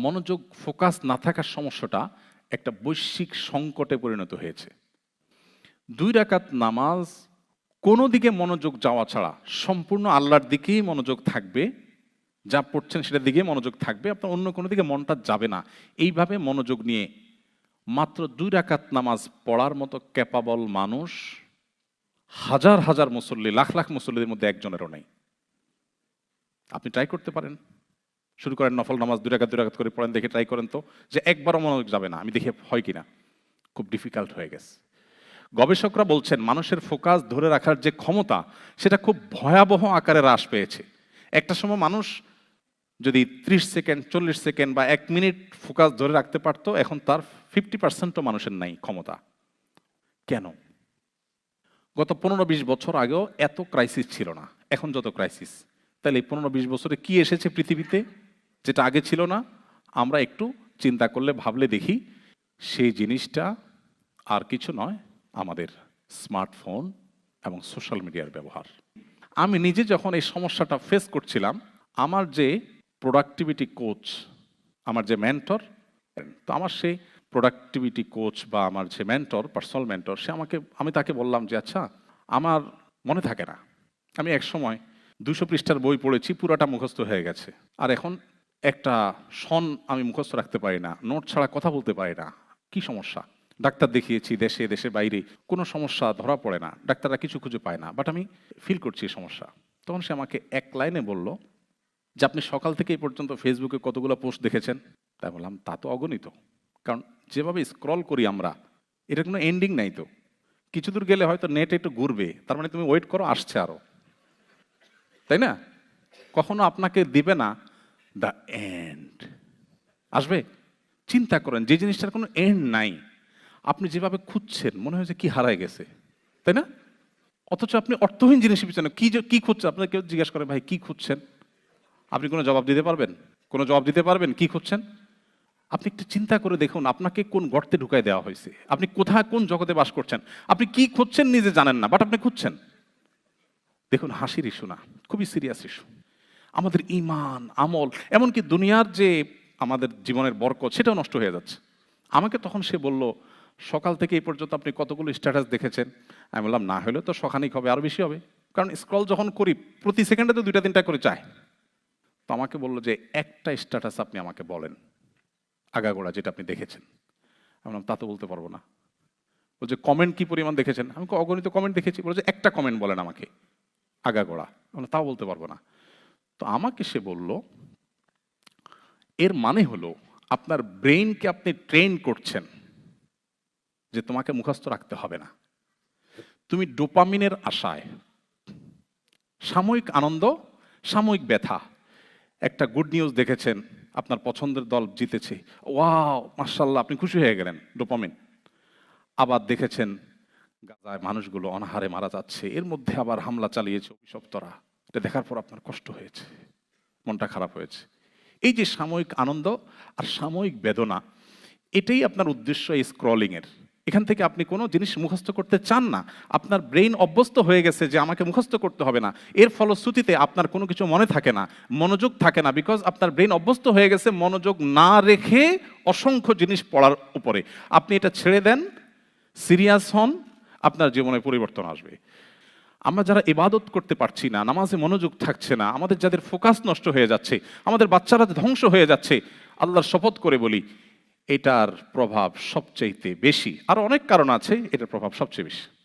মনোযোগ ফোকাস না থাকার সমস্যাটা একটা বৈশ্বিক সংকটে পরিণত হয়েছে। 2 রাকাত নামাজ কোনো দিকে মনোযোগ যাওয়া ছাড়া সম্পূর্ণ আল্লাহর দিকেই মনোযোগ থাকবে, যা পড়ছেন সেটার দিকেই মনোযোগ থাকবে, আপনার অন্য কোনো দিকে মনটা যাবে না। এইভাবে মনোযোগ নিয়ে মাত্র 2 রাকাত নামাজ পড়ার মতো ক্যাপাবল মানুষ হাজার হাজার মুসল্লি, লাখ লাখ মুসল্লিদের মধ্যে একজনেরও নেই। আপনি ট্রাই করতে পারেন, শুরু করেন নফল নামাজ 2 রাকাত করে পড়েন, দেখে ট্রাই করেন তো যে একবারও মনোযোগ যাবে না, আমি দেখে হয় কিনা। খুব ডিফিকাল্ট হয়ে গেছে। গবেষকরা বলছেন মানুষের ফোকাস ধরে রাখার যে ক্ষমতা সেটা খুব ভয়াবহ আকারে হ্রাস পেয়েছে। একটা সময় মানুষ যদি 30 সেকেন্ড, 40 সেকেন্ড বা 1 মিনিট ফোকাস ধরে রাখতে পারতো, এখন তার 50%ও মানুষের নাই ক্ষমতা। কেন? গত 15-20 বছর আগেও এত ক্রাইসিস ছিল না, এখন যত ক্রাইসিস। তাহলে এই 15-20 বছরে কি এসেছে পৃথিবীতে যেটা আগে ছিল না? আমরা একটু চিন্তা করলে, ভাবলে দেখি, সেই জিনিসটা আর কিছু নয়, আমাদের স্মার্টফোন এবং সোশ্যাল মিডিয়ার ব্যবহার। আমি নিজে যখন এই সমস্যাটা ফেস করছিলাম, আমার যে প্রোডাক্টিভিটি কোচ, আমার যে মেন্টর, তো আমার সেই প্রোডাক্টিভিটি কোচ বা আমার যে মেন্টর, পার্সোনাল মেন্টর, আমি তাকে বললাম যে আচ্ছা, আমার মনে থাকে না, আমি এক সময় 200 পৃষ্ঠার বই পড়েছি, পুরাটা মুখস্থ হয়ে গেছে, আর এখন একটা সন আমি মুখস্থ রাখতে পারি না, নোট ছাড়া কথা বলতে পারি না। কি সমস্যা? ডাক্তার দেখিয়েছি দেশের বাইরে, কোনো সমস্যা ধরা পড়ে না, ডাক্তাররা কিছু খুঁজে পায় না, বাট আমি ফিল করছি এই সমস্যা। তখন সে আমাকে এক লাইনে বলল যে আপনি সকাল থেকে এই পর্যন্ত ফেসবুকে কতগুলো পোস্ট দেখেছেন? তাই বললাম তা তো অগণিত, কারণ যেভাবে স্ক্রল করি আমরা, এটা কোনো এন্ডিং নাই তো। কিছু দূর গেলে হয়তো নেট একটু ঘুরবে, তার মানে তুমি ওয়েট করো, আসছে আরো, তাই না? কখনো আপনাকে দিবে না দ্য এন্ড, আসবে। চিন্তা করেন, যে জিনিসটার কোনো এন্ড নাই, আপনি যেভাবে খুঁজছেন মনে হয় যে কি হারায় গেছে, তাই না? অথচ আপনি অর্থহীন জিনিসের পিছনে কি খুঁজছেন? আপনাকে কেউ জিজ্ঞেস করে ভাই কি খুঁজছেন, আপনি কোনো জবাব দিতে পারবেন? কোনো জবাব দিতে পারবেন কি খুঁজছেন? আপনি একটু চিন্তা করে দেখুন আপনাকে কোন গর্তে ঢুকাই দেওয়া হয়েছে, আপনি কোথায় কোন জগতে বাস করছেন, আপনি কি খুঁজছেন নিজে জানেন না, বাট আপনি খুঁজছেন। দেখুন, হাসির ইস্যু না, খুবই সিরিয়াস ইস্যু। আমাদের ঈমান, আমল, এমনকি দুনিয়ার যে আমাদের জীবনের বরকত, সেটাও নষ্ট হয়ে যাচ্ছে। আমাকে তখন সে বলল, সকাল থেকে এই পর্যন্ত আপনি কতগুলো স্ট্যাটাস দেখেছেন? আমি বললাম না হলে তো শখানিক হবে, আরো বেশি হবে, কারণ স্ক্রল যখন করি প্রতি সেকেন্ডে তো 2-3টা করে চায়। তো আমাকে বললো যে একটা স্ট্যাটাস আপনি আমাকে বলেন আগাগোড়া যেটা আপনি দেখেছেন। আমি বললাম তা তো বলতে পারবো না। বলছে কমেন্ট কি পরিমাণ দেখেছেন? আমি অগণিত কমেন্ট দেখেছি। বলছে একটা কমেন্ট বলেন আমাকে আগাগোড়া। তাও বলতে পারবো না। তো আমাকে সে বলল, এর মানে হলো আপনার ব্রেইনকে আপনি ট্রেন করছেন যে তোমাকে মুখস্থ রাখতে হবে না, তুমি ডোপামিনের আশায়, সাময়িক আনন্দ, সাময়িক ব্যথা, একটা গুড নিউজ দেখেছেন, আপনার পছন্দের দল জিতেছে, ওয়াও মাশাআল্লাহ, আপনি খুশি হয়ে গেলেন, ডোপামিন। আবার দেখেছেন গাজায় মানুষগুলো অনাহারে মারা যাচ্ছে, এর মধ্যে আবার হামলা চালিয়েছে অভিশপ্তরা, এটা দেখার পর আপনার কষ্ট হয়েছে, মনটা খারাপ হয়েছে। এই যে সাময়িক আনন্দ আর সাময়িক বেদনা, এটাই আপনার উদ্দেশ্য এই স্ক্রলিংয়ের। এখান থেকে আপনি কোনো জিনিস মুখস্থ করতে চান না, আপনার ব্রেইন অভ্যস্ত হয়ে গেছে যে আমাকে মুখস্থ করতে হবে না। এর ফলশ্রুতিতে আপনার কোনো কিছু মনে থাকে না, মনোযোগ থাকে না, বিকজ আপনার ব্রেইন অভ্যস্ত হয়ে গেছে মনোযোগ না রেখে অসংখ্য জিনিস পড়ার উপরে। আপনি এটা ছেড়ে দেন, সিরিয়াস হন, আপনার জীবনে পরিবর্তন আসবে। আমরা যারা ইবাদত করতে পারছি না, নামাজে মনোযোগ থাকছে না, আমাদের যাদের ফোকাস নষ্ট হয়ে যাচ্ছে, আমাদের বাচ্চারা ধ্বংস হয়ে যাচ্ছে, আল্লাহর শপথ করে বলি এটার প্রভাব সবচেয়ে বেশি, আরো অনেক কারণ আছে, এটার প্রভাব সবচেয়ে বেশি।